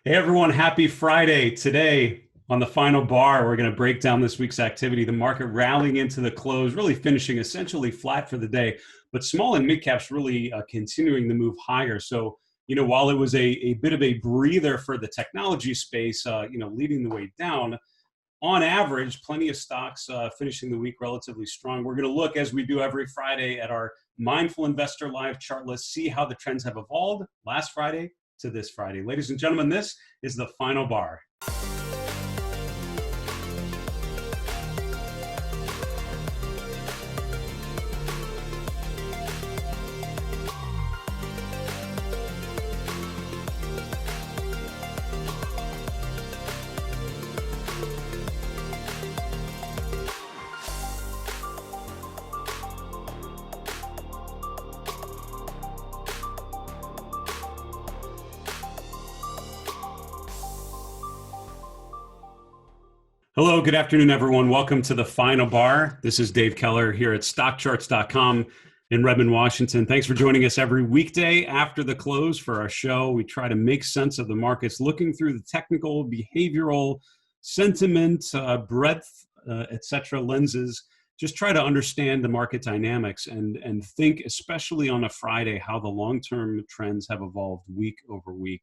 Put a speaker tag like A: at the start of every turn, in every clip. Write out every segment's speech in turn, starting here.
A: Hey everyone, happy Friday. Today on the final bar, we're going to break down this week's activity. The market rallying into the close, really finishing essentially flat for the day, but small and mid caps really continuing to move higher. So, while it was a bit of a breather for the technology space, leading the way down, on average, plenty of stocks finishing the week relatively strong. We're going to look, as we do every Friday, at our Mindful Investor Live chart list, see how the trends have evolved last Friday to this Friday. Ladies and gentlemen, this is the final bar. Hello, good afternoon, everyone. Welcome to the final bar. This is Dave Keller here at StockCharts.com in Redmond, Washington. Thanks for joining us every weekday after the close for our show. We try to make sense of the markets, looking through the technical, behavioral, sentiment, breadth, etc. lenses. Just try to understand the market dynamics and think, especially on a Friday, how the long-term trends have evolved week over week.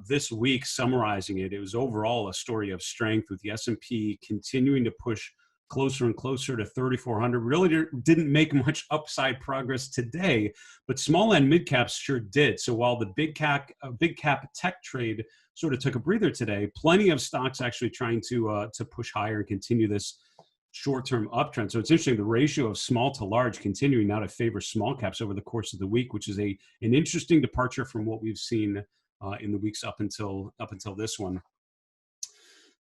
A: This week, summarizing it, it was overall a story of strength with the S&P continuing to push closer and closer to 3,400. Really didn't make much upside progress today, but small and mid caps sure did. So while the big cap tech trade sort of took a breather today, plenty of stocks actually trying to push higher and continue this short-term uptrend. So it's interesting, the ratio of small to large continuing now to favor small caps over the course of the week, which is an interesting departure from what we've seen in the weeks up until this one.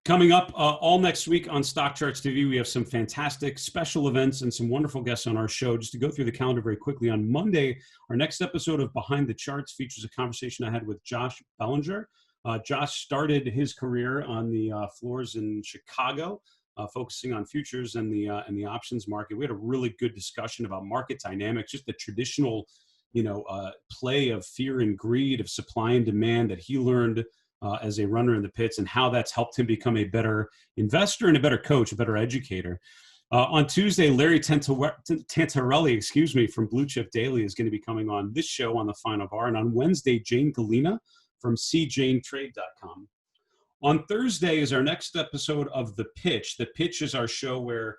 A: Coming up all next week on Stock Charts TV, we have some fantastic special events and some wonderful guests on our show. Just to go through the calendar very quickly, on Monday, our next episode of Behind the Charts features a conversation I had with Josh Bellinger. Josh started his career on the floors in Chicago, focusing on futures and the options market. We had a really good discussion about market dynamics, just the traditional play of fear and greed, of supply and demand that he learned as a runner in the pits, and how that's helped him become a better investor and a better coach, a better educator. On Tuesday, Larry Tantarelli, from Blue Chip Daily is going to be coming on this show on the final bar. And on Wednesday, Jane Galena from cjanetrade.com. On Thursday is our next episode of The Pitch. The Pitch is our show where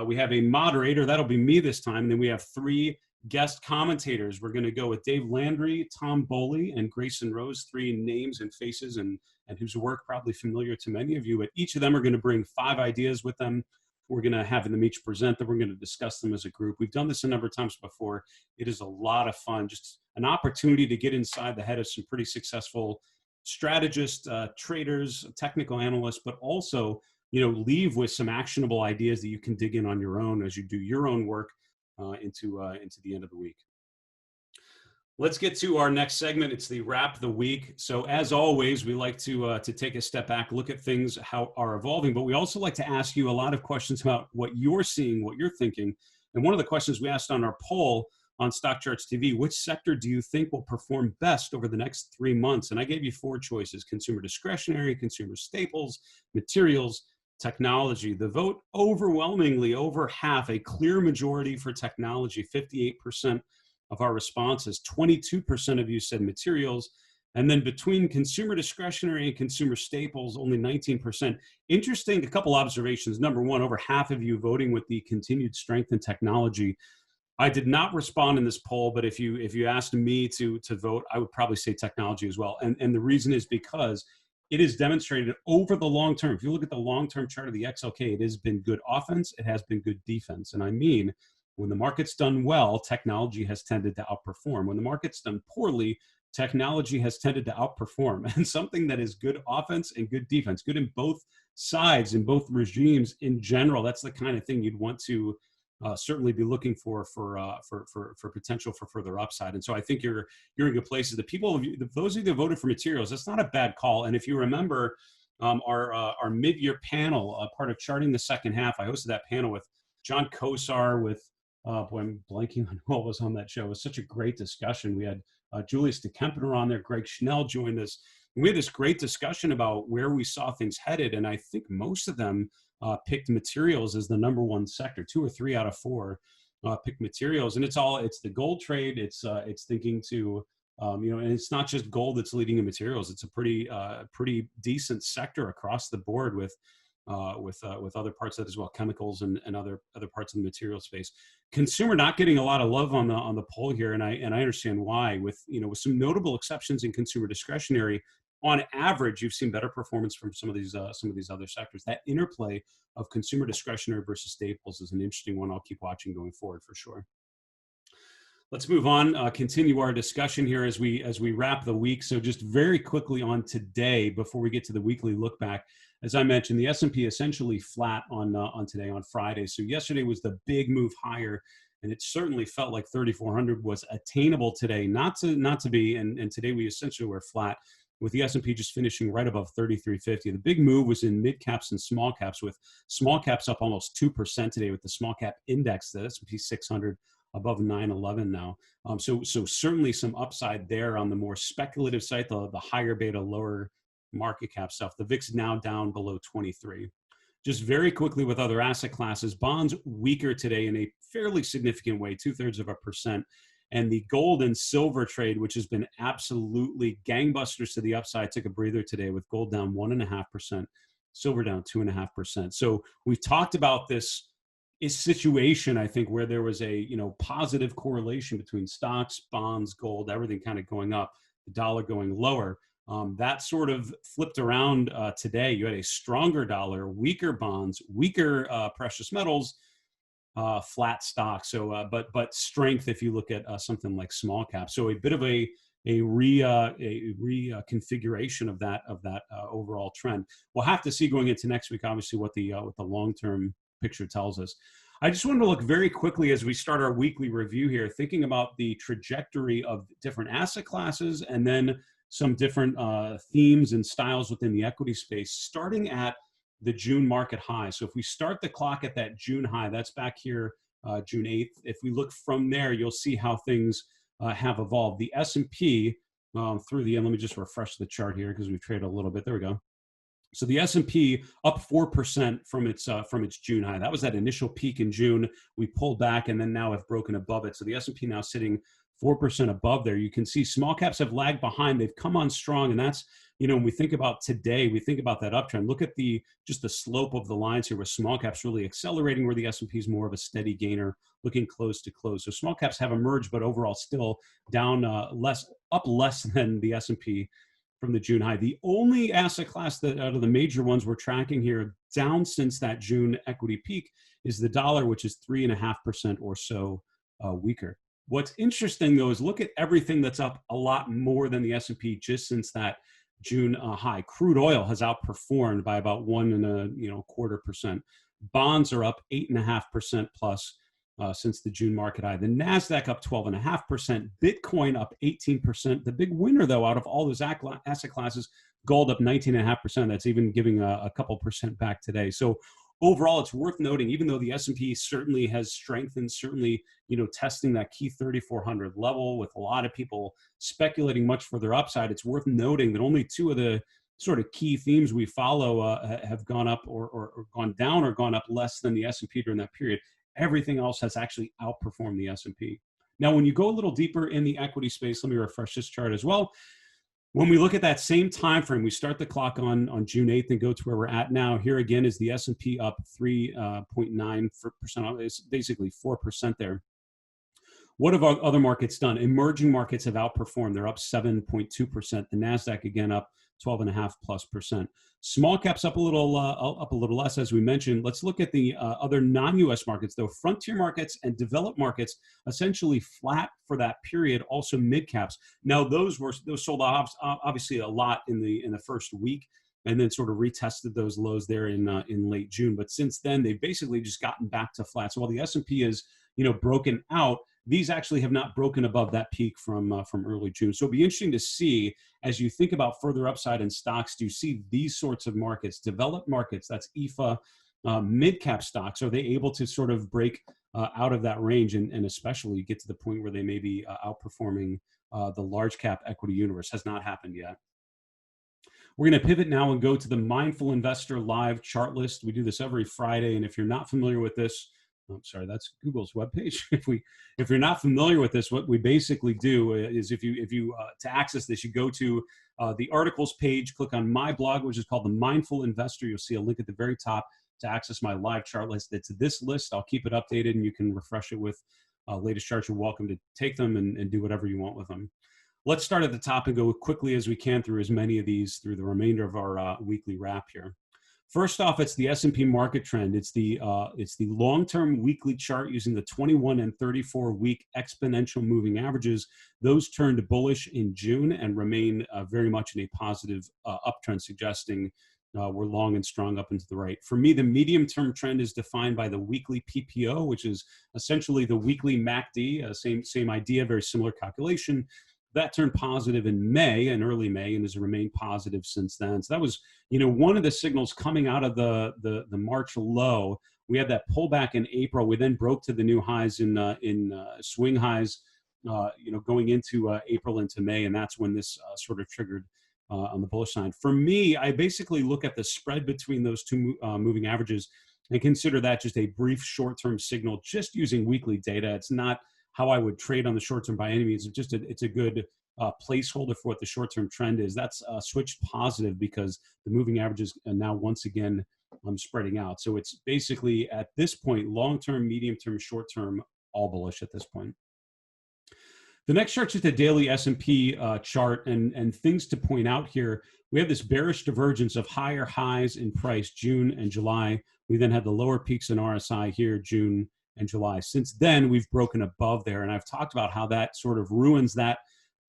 A: we have a moderator. That'll be me this time. And then we have three guest commentators. We're going to go with Dave Landry, Tom Boley, and Grayson Rose, three names and faces and whose work probably familiar to many of you. But each of them are going to bring 5 ideas with them. We're going to have them each present them. We're going to discuss them as a group. We've done this a number of times before. It is a lot of fun, just an opportunity to get inside the head of some pretty successful strategists, traders, technical analysts, but also, leave with some actionable ideas that you can dig in on your own as you do your own work into the end of the week. Let's get to our next segment. It's the wrap of the week. So as always, we like to take a step back, look at things how are evolving, but we also like to ask you a lot of questions about what you're seeing, what you're thinking. And one of the questions we asked on our poll on Stock Charts TV, which sector do you think will perform best over the next 3 months? And I gave you 4 choices: consumer discretionary, consumer staples, materials, technology. The vote overwhelmingly, over half, a clear majority for technology, 58% of our responses. 22% of you said materials. And then between consumer discretionary and consumer staples, only 19%. Interesting, a couple observations. Number one, over half of you voting with the continued strength in technology. I did not respond in this poll, but if you asked me to vote, I would probably say technology as well. And the reason is because it is demonstrated over the long term. If you look at the long-term chart of the XLK, it has been good offense, it has been good defense. And I mean, when the market's done well, technology has tended to outperform. When the market's done poorly, technology has tended to outperform. And something that is good offense and good defense, good in both sides, in both regimes in general, that's the kind of thing you'd want to certainly be looking for potential for further upside. And so I think you're in good places. Those of you that voted for materials, that's not a bad call. And if you remember our mid-year panel, part of Charting the Second Half, I hosted that panel with John Kosar, with boy, I'm blanking on who was on that show. It was such a great discussion. We had Julius DeKempener on there. Greg Schnell joined us. We had this great discussion about where we saw things headed, and I think most of them picked materials as the number one sector. 2 or 3 out of 4 picked materials, and it's the gold trade. It's thinking to and it's not just gold that's leading in materials. It's a pretty decent sector across the board with other parts of it as well, chemicals and other parts of the material space. Consumer not getting a lot of love on the poll here, and I understand why. With some notable exceptions in consumer discretionary, on average, you've seen better performance from some of these other sectors. That interplay of consumer discretionary versus staples is an interesting one. I'll keep watching going forward for sure. Let's move on, continue our discussion here as we wrap the week. So just very quickly on today, before we get to the weekly look back, as I mentioned, the S&P essentially flat on today, on Friday. So yesterday was the big move higher, and it certainly felt like 3,400 was attainable today, not to be. And today we essentially were flat, with the S&P just finishing right above 3,350. The big move was in mid caps and small caps, with small caps up almost 2% today, with the small cap index, the S&P 600, above 911 now. So certainly some upside there on the more speculative side, the higher beta, lower market cap stuff. The VIX now down below 23. Just very quickly with other asset classes, bonds weaker today in a fairly significant way, 2/3%. And the gold and silver trade, which has been absolutely gangbusters to the upside, took a breather today, with gold down 1.5%, silver down 2.5%. So we've talked about this situation, I think, where there was a positive correlation between stocks, bonds, gold, everything kind of going up, the dollar going lower. That sort of flipped around today. You had a stronger dollar, weaker bonds, weaker precious metals, flat stocks. So, but strength if you look at something like small cap. So a bit of a reconfiguration of that overall trend. We'll have to see going into next week, obviously, what the long term picture tells us. I just wanted to look very quickly as we start our weekly review here, thinking about the trajectory of different asset classes and then some different themes and styles within the equity space, starting at the June market high. So if we start the clock at that June high, that's back here, June 8th. If we look from there, you'll see how things have evolved. The S&P through the end, let me just refresh the chart here because we've traded a little bit. There we go. So the S&P up 4% from its June high. That was that initial peak in June. We pulled back and then now have broken above it. So the S&P now sitting 4% above there. You can see small caps have lagged behind. They've come on strong, and that's, when we think about today, we think about that uptrend. Look at just the slope of the lines here, with small caps really accelerating, where the S&P is more of a steady gainer, looking close to close. So small caps have emerged, but overall still down less than the S&P from the June high. The only asset class that out of the major ones we're tracking here down since that June equity peak is the dollar, which is 3.5% or so weaker. What's interesting though is look at everything that's up a lot more than the S&P just since that June high. Crude oil has outperformed by about 1.25%. Bonds are up 8.5% plus since the June market high. The NASDAQ up 12.5%, Bitcoin up 18%. The big winner, though, out of all those asset classes, gold up 19.5%. That's even giving a couple percent back today. So overall, it's worth noting, even though the S&P certainly has strengthened, certainly testing that key 3,400 level, with a lot of people speculating much further upside, it's worth noting that only two of the sort of key themes we follow have gone up or gone down or gone up less than the S&P during that period. Everything else has actually outperformed the S&P. Now, when you go a little deeper in the equity space, let me refresh this chart as well. When we look at that same time frame, we start the clock on June 8th and go to where we're at now. Here again is the S&P up 3.9%. It's basically 4% there. What have other markets done? Emerging markets have outperformed. They're up 7.2%. The NASDAQ again up 12.5+%. Small caps up a little less, as we mentioned. Let's look at the other non-U.S. markets, though. Frontier markets and developed markets essentially flat for that period. Also mid caps. Now those sold off obviously a lot in the first week, and then sort of retested those lows there in late June. But since then, they've basically just gotten back to flat. So while the S&P is broken out, these actually have not broken above that peak from early June. So it'll be interesting to see, as you think about further upside in stocks, do you see these sorts of markets, developed markets, that's EFA, mid-cap stocks, are they able to sort of break out of that range and especially get to the point where they may be outperforming the large cap equity universe? Has not happened yet. We're going to pivot now and go to the Mindful Investor Live chart list. We do this every Friday, and if you're not familiar with this, I'm sorry, that's Google's webpage. If you're not familiar with this, what we basically do is if you to access this, you go to the articles page, click on my blog, which is called The Mindful Investor. You'll see a link at the very top to access my live chart list. It's this list. I'll keep it updated, and you can refresh it with latest charts. You're welcome to take them and do whatever you want with them. Let's start at the top and go quickly as we can through as many of these through the remainder of our weekly wrap here. First off, it's the S&P market trend. It's the long-term weekly chart using the 21 and 34-week exponential moving averages. Those turned bullish in June and remain very much in a positive uptrend, suggesting we're long and strong up and to the right. For me, the medium-term trend is defined by the weekly PPO, which is essentially the weekly MACD, same idea, very similar calculation. That turned positive in May, in early May, and has remained positive since then. So that was, one of the signals coming out of the March low. We had that pullback in April. We then broke to the new highs in swing highs, going into April into May, and that's when this sort of triggered on the bullish side. For me, I basically look at the spread between those two moving averages and consider that just a brief short-term signal, just using weekly data. It's not how I would trade on the short term by any means. It's a good placeholder for what the short term trend is. That's switched positive because the moving averages are now once again spreading out. So it's basically at this point, long term, medium term, short term, all bullish at this point. The next chart is the daily S&P chart, and things to point out here. We have this bearish divergence of higher highs in price, June and July. We then had the lower peaks in RSI here, June and July. Since then, we've broken above there, and I've talked about how that sort of ruins that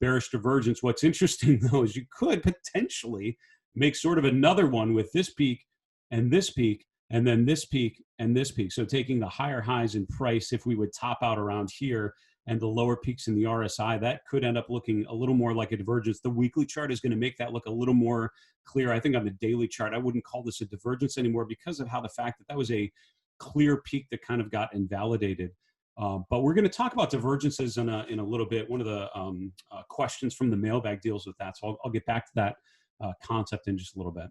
A: bearish divergence. What's interesting, though, is you could potentially make sort of another one with this peak, and then this peak, and this peak. So taking the higher highs in price, if we would top out around here, and the lower peaks in the RSI, that could end up looking a little more like a divergence. The weekly chart is going to make that look a little more clear. I think on the daily chart, I wouldn't call this a divergence anymore because of how the fact that was a clear peak that kind of got invalidated. But we're going to talk about divergences in a little bit. One of the questions from the mailbag deals with that. So I'll get back to that concept in just a little bit.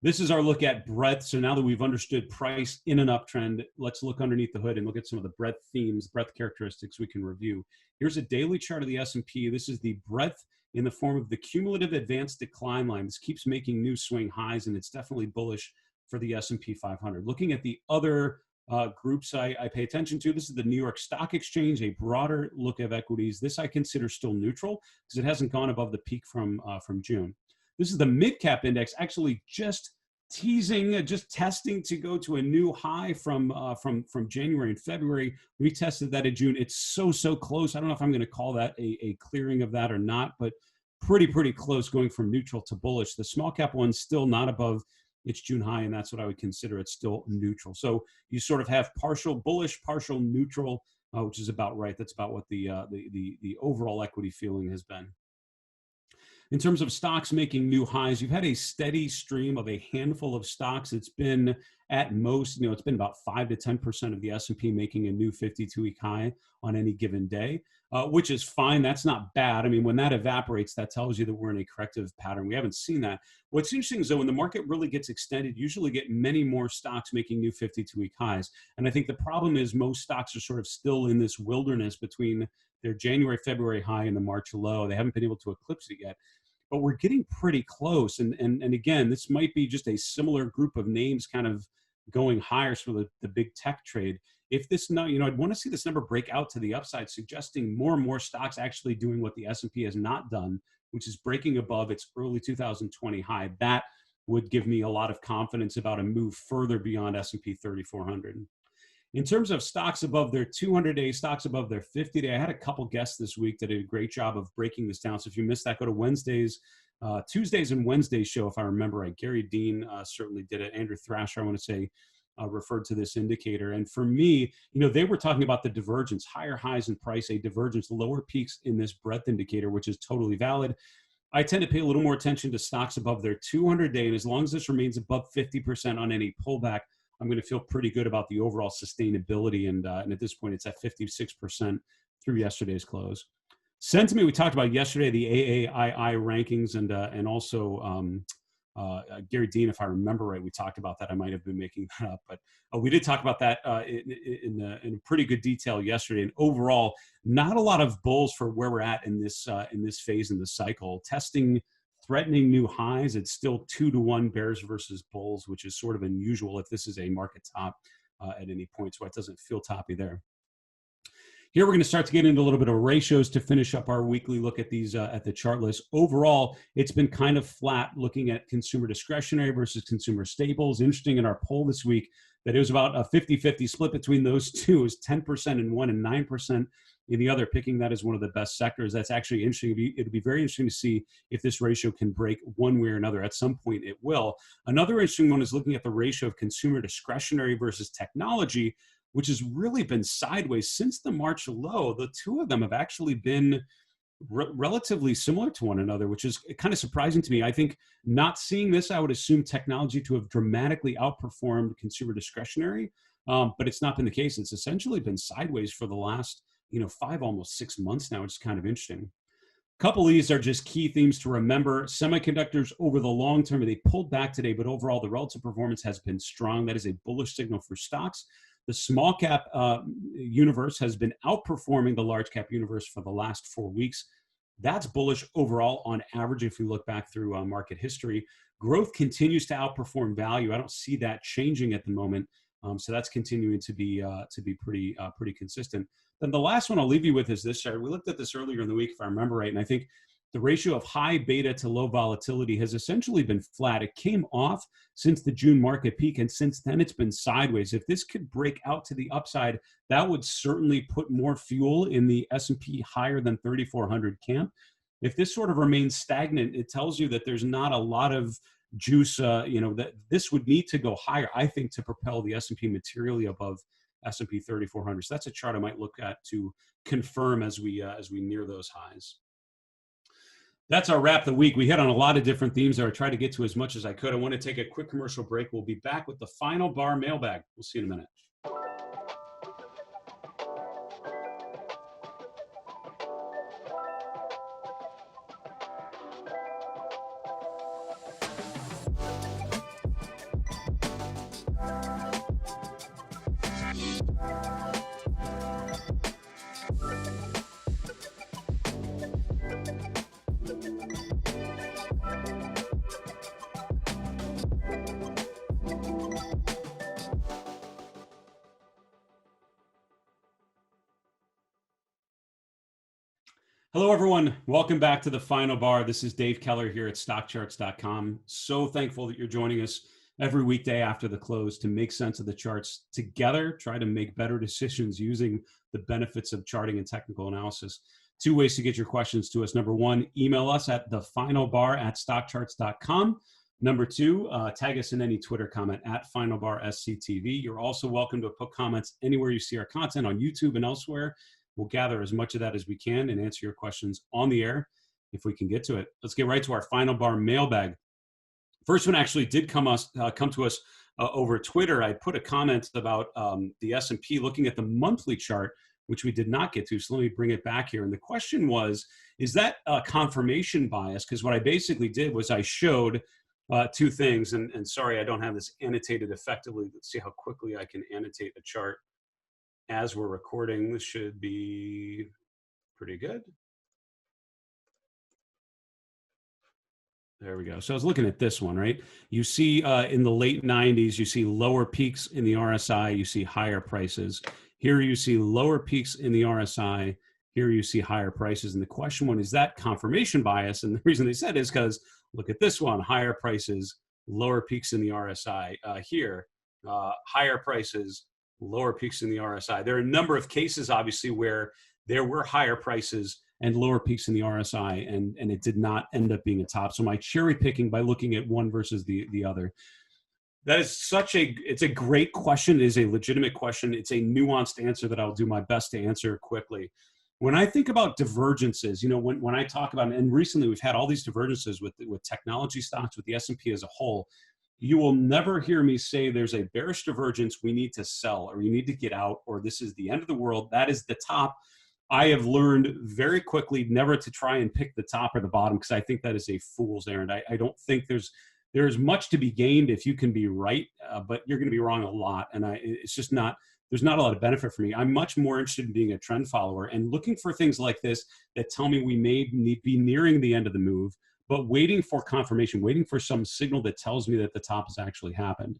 A: This is our look at breadth. So now that we've understood price in an uptrend, let's look underneath the hood and look at some of the breadth themes, breadth characteristics we can review. Here's a daily chart of the S&P. This is the breadth in the form of the cumulative advanced decline line. This keeps making new swing highs, and it's definitely bullish for the S&P 500. Looking at the other groups I pay attention to, this is the New York Stock Exchange, a broader look of equities. This I consider still neutral because it hasn't gone above the peak from June. This is the mid-cap index, actually just testing to go to a new high from January and February. We tested that in June. It's so close. I don't know if I'm going to call that a clearing of that or not, but pretty close, going from neutral to bullish. The small cap one's still not above its June high, and that's what I would consider it's still neutral. So you sort of have partial bullish, partial neutral, which is about right. That's about what the overall equity feeling has been. In terms of stocks making new highs, you've had a steady stream of a handful of stocks. It's been at most, it's been about 5 to 10% of the S&P making a new 52-week high on any given day, which is fine. That's not bad. I mean, when that evaporates, that tells you that we're in a corrective pattern. We haven't seen that. What's interesting is that when the market really gets extended, you usually get many more stocks making new 52-week highs. And I think the problem is most stocks are sort of still in this wilderness between their January, February high and the March low. They haven't been able to eclipse it yet. But we're getting pretty close. And again, this might be just a similar group of names kind of going higher for the big tech trade. If this, I'd want to see this number break out to the upside, suggesting more and more stocks actually doing what the S&P has not done, which is breaking above its early 2020 high. That would give me a lot of confidence about a move further beyond S&P 3400. In terms of stocks above their 200-day, stocks above their 50-day, I had a couple guests this week that did a great job of breaking this down. So if you missed that, go to Tuesdays and Wednesdays show, if I remember right. Gary Dean certainly did it. Andrew Thrasher, I want to say, referred to this indicator. And for me, they were talking about the divergence, higher highs in price, a divergence, lower peaks in this breadth indicator, which is totally valid. I tend to pay a little more attention to stocks above their 200-day. And as long as this remains above 50% on any pullback, I'm going to feel pretty good about the overall sustainability. And at this point, it's at 56% through yesterday's close. Sentiment, we talked about yesterday, the AAII rankings and also Gary Dean, if I remember right, we talked about that. I might have been making that up, but we did talk about that in pretty good detail yesterday. And overall, not a lot of bulls for where we're at in this phase in the cycle. Testing threatening new highs. It's still 2-to-1 bears versus bulls, which is sort of unusual if this is a market top at any point. So it doesn't feel toppy there. Here we're going to start to get into a little bit of ratios to finish up our weekly look at these at the chart list. Overall, it's been kind of flat looking at consumer discretionary versus consumer staples. Interesting in our poll this week that it was about a 50-50 split between those two. It was 10% in one and 9% in the other, picking that as one of the best sectors. That's actually interesting. It'll be very interesting to see if this ratio can break one way or another. At some point it will. Another interesting one is looking at the ratio of consumer discretionary versus technology, which has really been sideways since the March low. The two of them have actually been relatively similar to one another, which is kind of surprising to me. I think not seeing this, I would assume technology to have dramatically outperformed consumer discretionary, but it's not been the case. It's essentially been sideways for the last 5, almost 6 months now, which is kind of interesting. A couple of these are just key themes to remember. Semiconductors over the long term, they pulled back today, but overall the relative performance has been strong. That is a bullish signal for stocks. The small cap universe has been outperforming the large cap universe for the last 4 weeks. That's bullish overall on average if we look back through market history. Growth continues to outperform value. I don't see that changing at the moment. So that's continuing to be pretty consistent. Then the last one I'll leave you with is this chart. We looked at this earlier in the week, if I remember right, and I think the ratio of high beta to low volatility has essentially been flat. It came off since the June market peak, and since then it's been sideways. If this could break out to the upside, that would certainly put more fuel in the S&P higher than 3,400 camp. If this sort of remains stagnant, it tells you that there's not a lot of juice, that this would need to go higher, I think, to propel the S&P materially above S&P 3,400. So that's a chart I might look at to confirm as we near those highs. That's our wrap of the week. We hit on a lot of different themes that I tried to get to as much as I could. I want to take a quick commercial break. We'll be back with the final bar mailbag. We'll see you in a minute. Hello, everyone. Welcome back to the final bar. This is Dave Keller here at StockCharts.com. So thankful that you're joining us every weekday after the close to make sense of the charts together, try to make better decisions using the benefits of charting and technical analysis. 2 ways to get your questions to us. Number 1, email us at thefinalbar@stockcharts.com. Number 2, tag us in any Twitter comment at FinalBarSCTV. You're also welcome to put comments anywhere you see our content on YouTube and elsewhere. We'll gather as much of that as we can and answer your questions on the air if we can get to it. Let's get right to our final bar mailbag. First one actually did come to us over Twitter. I put a comment about the S&P looking at the monthly chart, which we did not get to. So let me bring it back here. And the question was, is that confirmation bias? Because what I basically did was I showed 2 things. And sorry, I don't have this annotated effectively. Let's see how quickly I can annotate a chart. As we're recording, this should be pretty good. There we go. So I was looking at this one, right? You see in the late 90s, you see lower peaks in the RSI, you see higher prices. Here you see lower peaks in the RSI, here you see higher prices. And the question one, is that confirmation bias? And the reason they said is because look at this one, higher prices, lower peaks in the RSI. Here, higher prices, lower peaks in the RSI. There are a number of cases, obviously, where there were higher prices and lower peaks in the RSI, and it did not end up being a top. So my cherry picking by looking at one versus the other. That is it's a great question. It is a legitimate question. It's a nuanced answer that I'll do my best to answer quickly. When I think about divergences, when I talk about, and recently we've had all these divergences with technology stocks, with the S&P as a whole, you will never hear me say there's a bearish divergence, we need to sell, or you need to get out, or this is the end of the world, that is the top. I have learned very quickly never to try and pick the top or the bottom, because I think that is a fool's errand. I don't think there's there's much to be gained if you can be right, but you're going to be wrong a lot. And it's just not, there's not a lot of benefit for me. I'm much more interested in being a trend follower and looking for things like this that tell me we may be nearing the end of the move, but waiting for confirmation, waiting for some signal that tells me that the top has actually happened.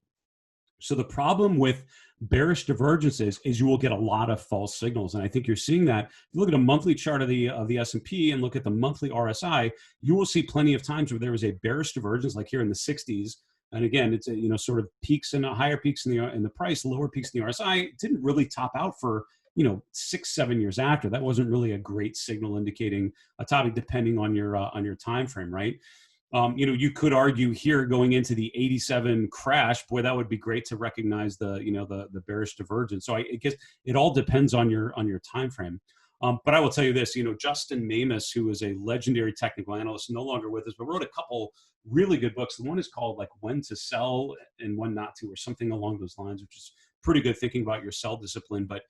A: So the problem with bearish divergences is you will get a lot of false signals, and I think you're seeing that. If you look at a monthly chart of the S&P and look at the monthly RSI, you will see plenty of times where there was a bearish divergence, like here in the 60s. And again, it's a, sort of peaks and higher peaks in the price, lower peaks in the RSI. It didn't really top out for 6-7 years after. That wasn't really a great signal indicating a topic, depending on your time frame, right? You could argue here going into the 87 crash, boy, that would be great to recognize the bearish divergence. So I guess it all depends on your time frame. But I will tell you this, Justin Mamus, who is a legendary technical analyst, no longer with us, but wrote a couple really good books. The one is called like When to Sell and When Not to, or something along those lines, which is pretty good thinking about your sell discipline. But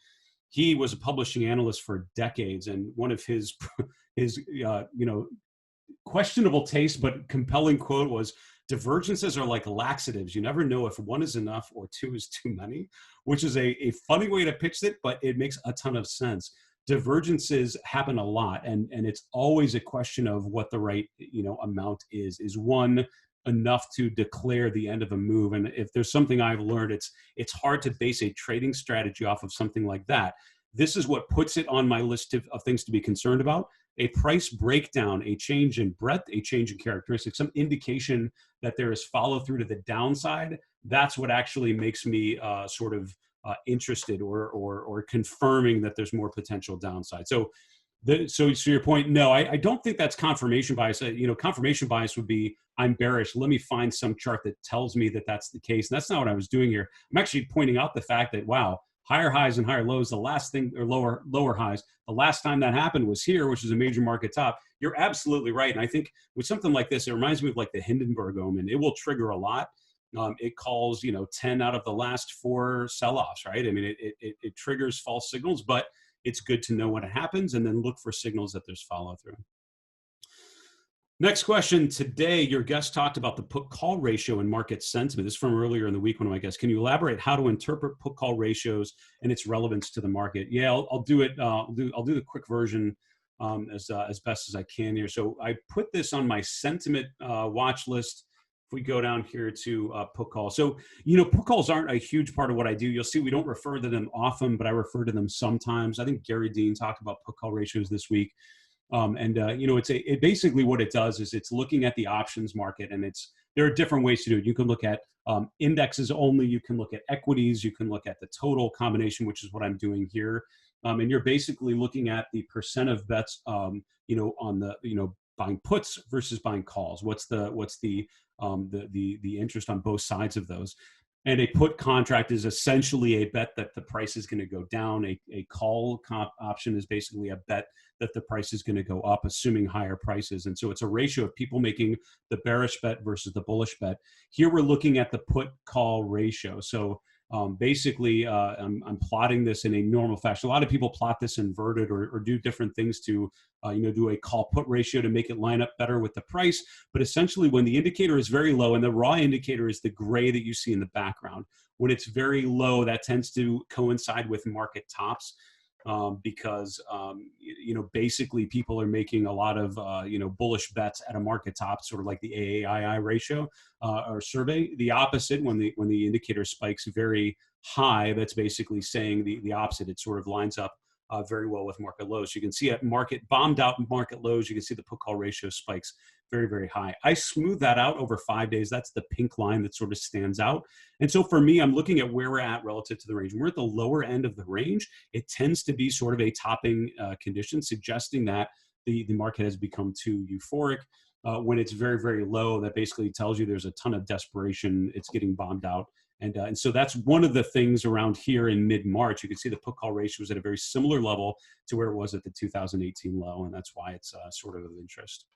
A: he was a publishing analyst for decades, and one of his questionable taste but compelling quote was, divergences are like laxatives. You never know if one is enough or two is too many, which is a funny way to pitch it, but it makes a ton of sense. Divergences happen a lot, and it's always a question of what the right amount is. Is one enough to declare the end of a move? And if there's something I've learned, it's hard to base a trading strategy off of something like that. This is what puts it on my list of things to be concerned about. A price breakdown, a change in breadth, a change in characteristics, some indication that there is follow through to the downside. That's what actually makes me interested or confirming that there's more potential downside. So your point, no, I don't think that's confirmation bias. Confirmation bias would be, I'm bearish, let me find some chart that tells me that that's the case. And that's not what I was doing here. I'm actually pointing out the fact that, wow, higher highs and higher lows, the last thing, or lower highs, the last time that happened was here, which is a major market top. You're absolutely right. And I think with something like this, it reminds me of like the Hindenburg omen. It will trigger a lot. It calls 10 out of the last 4 sell-offs, right? I mean, it triggers false signals, but it's good to know when it happens and then look for signals that there's follow-through. Next question. Today, your guest talked about the put-call ratio and market sentiment. This is from earlier in the week, one of my guests. Can you elaborate how to interpret put-call ratios and its relevance to the market? Yeah, I'll do it. I'll do the quick version as best as I can here. So I put this on my sentiment watch list. If we go down here to put calls. So, put calls aren't a huge part of what I do. You'll see we don't refer to them often, but I refer to them sometimes. I think Gary Dean talked about put call ratios this week. It basically what it does is it's looking at the options market, and there are different ways to do it. You can look at indexes only, you can look at equities, you can look at the total combination, which is what I'm doing here. And you're basically looking at the percent of bets, on the, buying puts versus buying calls. What's the interest on both sides of those? And a put contract is essentially a bet that the price is going to go down. A call option is basically a bet that the price is going to go up, assuming higher prices. And so it's a ratio of people making the bearish bet versus the bullish bet. Here we're looking at the put call ratio. So basically, I'm plotting this in a normal fashion. A lot of people plot this inverted or do different things to, do a call put ratio to make it line up better with the price. But essentially, when the indicator is very low, and the raw indicator is the gray that you see in the background, when it's very low, that tends to coincide with market tops. Because basically people are making a lot of bullish bets at a market top, sort of like the AAII ratio or survey. The opposite, when the indicator spikes very high, that's basically saying the opposite. It sort of lines up very well with market lows. So you can see at market bombed out market lows, you can see the put call ratio spikes very, very high. I smooth that out over 5 days. That's the pink line that sort of stands out. And so for me, I'm looking at where we're at relative to the range. When we're at the lower end of the range, it tends to be sort of a topping condition, suggesting that the market has become too euphoric. When it's very, very low, that basically tells you there's a ton of desperation. It's getting bombed out. And so that's one of the things around here in mid-March. You can see the put call ratio was at a very similar level to where it was at the 2018 low. And that's why it's sort of interest.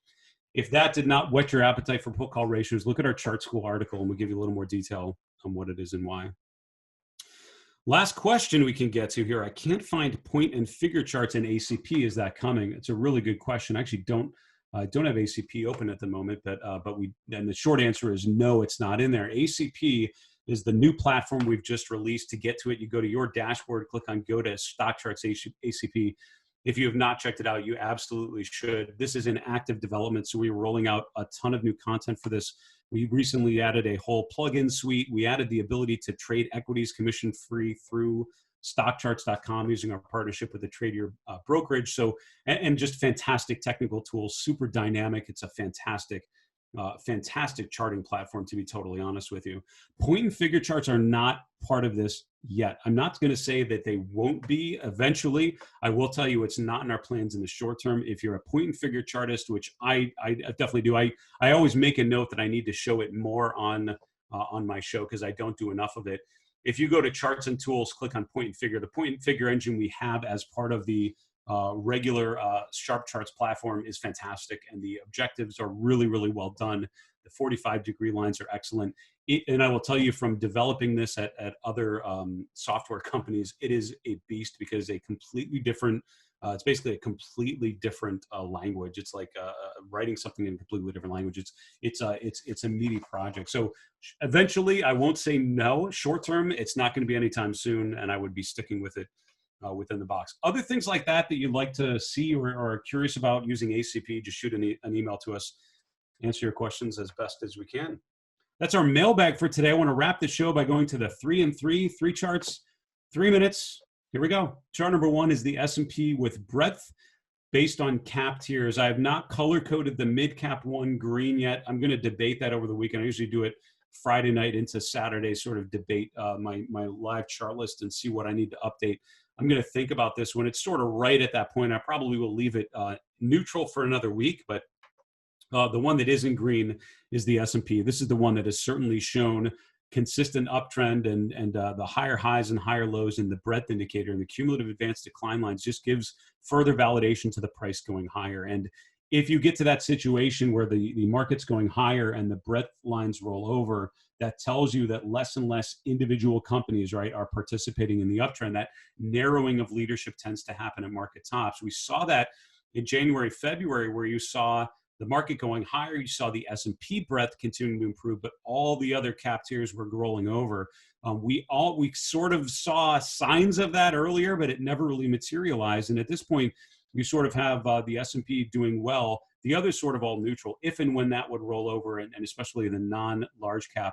A: If that did not whet your appetite for put call ratios, look at our Chart School article and we'll give you a little more detail on what it is and why. Last question we can get to here. I can't find point and figure charts in ACP. Is that coming? It's a really good question. I actually don't I don't have ACP open at the moment, but and the short answer is no, it's not in there. ACP is the new platform we've just released. To get to it, you go to your dashboard, click on Go to StockCharts ACP. If you have not checked it out, you absolutely should. This is in active development, so we're rolling out a ton of new content for this. We recently added a whole plugin suite. We added the ability to trade equities commission-free through StockCharts.com using our partnership with the Trade Your brokerage. So, and just fantastic technical tools, super dynamic. It's a fantastic charting platform, to be totally honest with you. Point and figure charts are not part of this yet. I'm not going to say that they won't be eventually. I will tell you it's not in our plans in the short term. If you're a point and figure chartist, which I definitely do, I always make a note that I need to show it more on my show because I don't do enough of it. If you go to charts and tools, click on point and figure. The point and figure engine we have as part of the regular Sharp Charts platform is fantastic, and the objectives are really, really well done. The 45-degree lines are excellent. And I will tell you, from developing this at other software companies, it is a beast because a completely different, it's basically a completely different language. It's like writing something in a completely different language. It's a meaty project. So eventually, I won't say no. Short term, it's not going to be anytime soon, and I would be sticking with it within the box. Other things like that you'd like to see or are curious about using ACP, just shoot an email to us. Answer your questions as best as we can. That's our mailbag for today. I want to wrap the show by going to the 3 and 3 charts, 3 minutes. Here we go. Chart number 1 is the S&P with breadth based on cap tiers. I have not color coded the mid cap one green yet. I'm going to debate that over the weekend. I usually do it Friday night into Saturday, sort of debate my live chart list and see what I need to update. I'm going to think about this when it's sort of right at that point. I probably will leave it neutral for another week, but the one that is in green is the S&P. This is the one that has certainly shown consistent uptrend, and the higher highs and higher lows in the breadth indicator and the cumulative advanced decline lines just gives further validation to the price going higher. And if you get to that situation where the market's going higher and the breadth lines roll over, that tells you that less and less individual companies, right, are participating in the uptrend. That narrowing of leadership tends to happen at market tops. We saw that in January, February, where you saw the market going higher, you saw the S&P breadth continuing to improve, but all the other cap tiers were rolling over. We sort of saw signs of that earlier, but it never really materialized. And at this point, you sort of have the S&P doing well, the others sort of all neutral. If and when that would roll over, and especially the non-large cap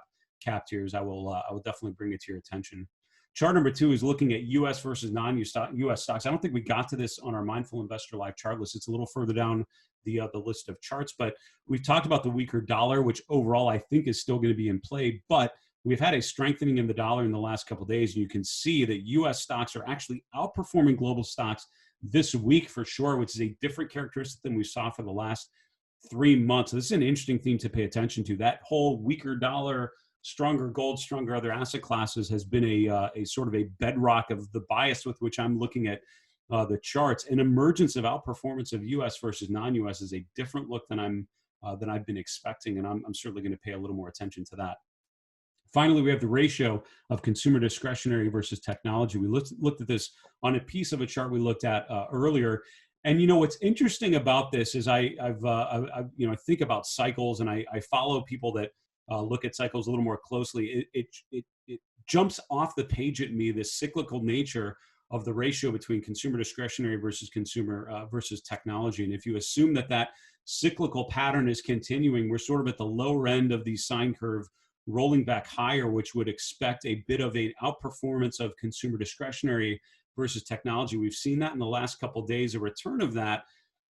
A: tiers, I will definitely bring it to your attention. Chart number 2 is looking at U.S. versus non-U.S. stocks. I don't think we got to this on our Mindful Investor Live chart list. It's a little further down the list of charts, but we've talked about the weaker dollar, which overall I think is still going to be in play, but we've had a strengthening in the dollar in the last couple of days, and you can see that U.S. stocks are actually outperforming global stocks this week for sure, which is a different characteristic than we saw for the last 3 months. So this is an interesting thing to pay attention to. That whole weaker dollar, stronger gold, stronger other asset classes has been a sort of a bedrock of the bias with which I'm looking at the charts. An emergence of outperformance of U.S. versus non-U.S. is a different look than I've been expecting, and I'm certainly going to pay a little more attention to that. Finally, we have the ratio of consumer discretionary versus technology. We looked at this on a piece of a chart we looked at earlier. And you know what's interesting about this is I think about cycles, and I follow people that look at cycles a little more closely. It jumps off the page at me, this cyclical nature of the ratio between consumer discretionary versus consumer versus technology. And if you assume that cyclical pattern is continuing, we're sort of at the lower end of the sine curve rolling back higher, which would expect a bit of an outperformance of consumer discretionary versus technology. We've seen that in the last couple of days. A return of that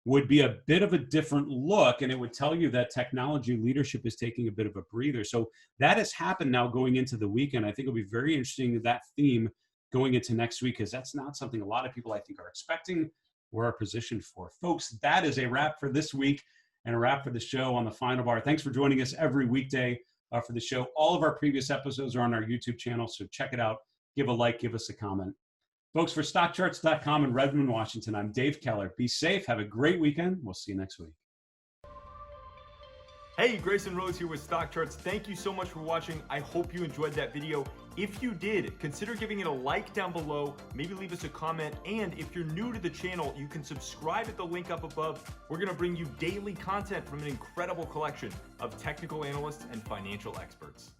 A: would be a bit of a different look, and it would tell you that technology leadership is taking a bit of a breather. So that has happened now going into the weekend. I think it'll be very interesting, that theme going into next week, because that's not something a lot of people I think are expecting or are positioned for. Folks, that is a wrap for this week and a wrap for the show on the Final Bar. Thanks for joining us every weekday for the show. All of our previous episodes are on our YouTube channel, so check it out. Give a like, give us a comment. Folks, for StockCharts.com in Redmond, Washington, I'm Dave Keller. Be safe. Have a great weekend. We'll see you next week.
B: Hey, Grayson Rose here with StockCharts. Thank you so much for watching. I hope you enjoyed that video. If you did, consider giving it a like down below, maybe leave us a comment, and if you're new to the channel, you can subscribe at the link up above. We're gonna bring you daily content from an incredible collection of technical analysts and financial experts.